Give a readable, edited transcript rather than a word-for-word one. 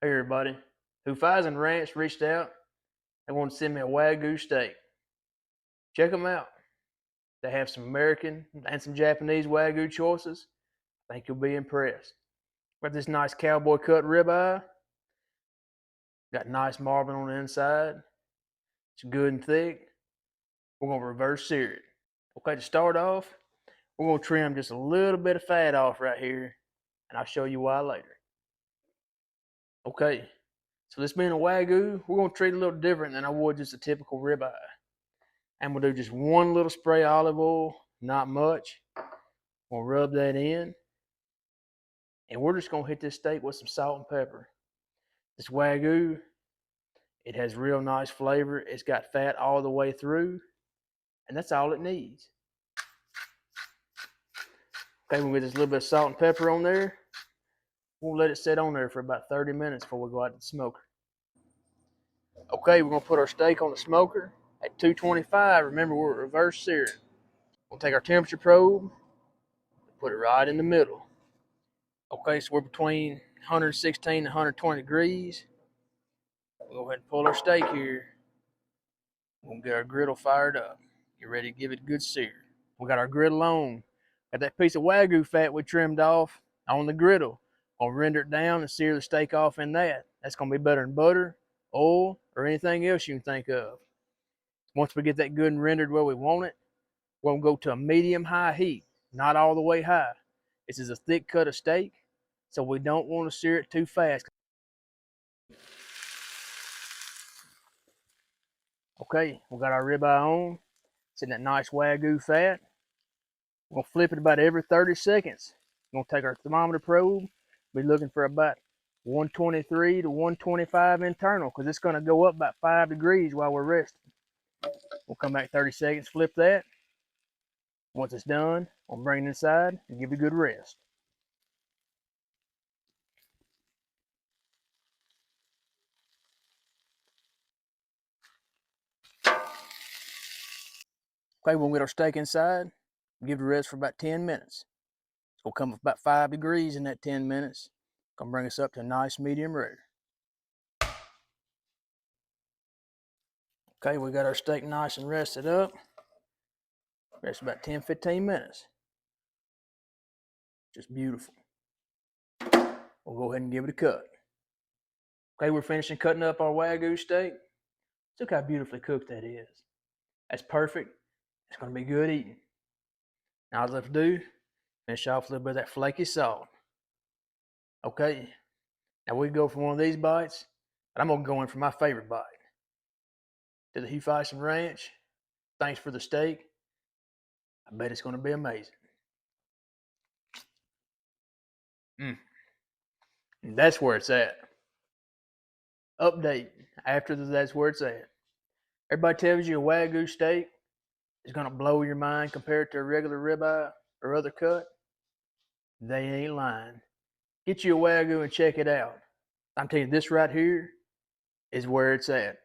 Hey everybody, Horizon Ranch reached out. They want to send me a Wagyu steak. Check them out. They have some American and some Japanese Wagyu choices. I think you'll be impressed. Got this nice cowboy cut ribeye. Got nice marbled on the inside. It's good and thick. We're going to reverse sear it. Okay, to start off, we're going to trim just a little bit of fat off right here, and I'll show you why later. Okay, so this being a Wagyu, we're going to treat it a little different than I would just a typical ribeye. And we'll do just one little spray of olive oil, not much. We'll rub that in. And we're just going to hit this steak with some salt and pepper. This Wagyu, it has real nice flavor. It's got fat all the way through. And that's all it needs. Okay, we'll get this little bit of salt and pepper on there. We'll let it sit on there for about 30 minutes before we go out to the smoker. Okay, we're going to put our steak on the smoker at 225. Remember, we're reverse searing. We'll take our temperature probe, put it right in the middle. Okay, so we're between 116 and 120 degrees. We'll go ahead and pull our steak here. We'll get our griddle fired up. Get ready to give it a good sear. We got our griddle on. Got that piece of Wagyu fat we trimmed off on the griddle. We'll render it down and sear the steak off in that. That's going to be better than butter, oil, or anything else you can think of. Once we get that good and rendered where we want it, we're going to go to a medium-high heat, not all the way high. This is a thick cut of steak, so we don't want to sear it too fast. Okay, we got our ribeye on. It's in that nice Wagyu fat. We're going to flip it about every 30 seconds. We're going to take our thermometer probe. Be looking for about 123 to 125 internal because it's going to go up about 5 degrees while we're resting. We'll come back 30 seconds, flip that. Once it's done, we'll bring it inside and give it a good rest. Okay, we'll get our steak inside, give it a rest for about 10 minutes. It's going to come up about 5 degrees in that 10 minutes. It's going to bring us up to a nice medium rare. Okay, we got our steak nice and rested up. Rest about 10-15 minutes. Just beautiful. We'll go ahead and give it a cut. Okay, we're finishing cutting up our Wagyu steak. Look how beautifully cooked that is. That's perfect. It's going to be good eating. Now all left to do, finish off a little bit of that flaky salt. Okay, now we go for one of these bites, but I'm going to go in for my favorite bite. To the Horizon Ranch, thanks for the steak. I bet it's going to be amazing. And that's where it's at. Update after that's where it's at. Everybody tells you a Wagyu steak is going to blow your mind compared to a regular ribeye or other cut. They ain't lying. Get you a Wagyu and check it out. I'm telling you, this right here is where it's at.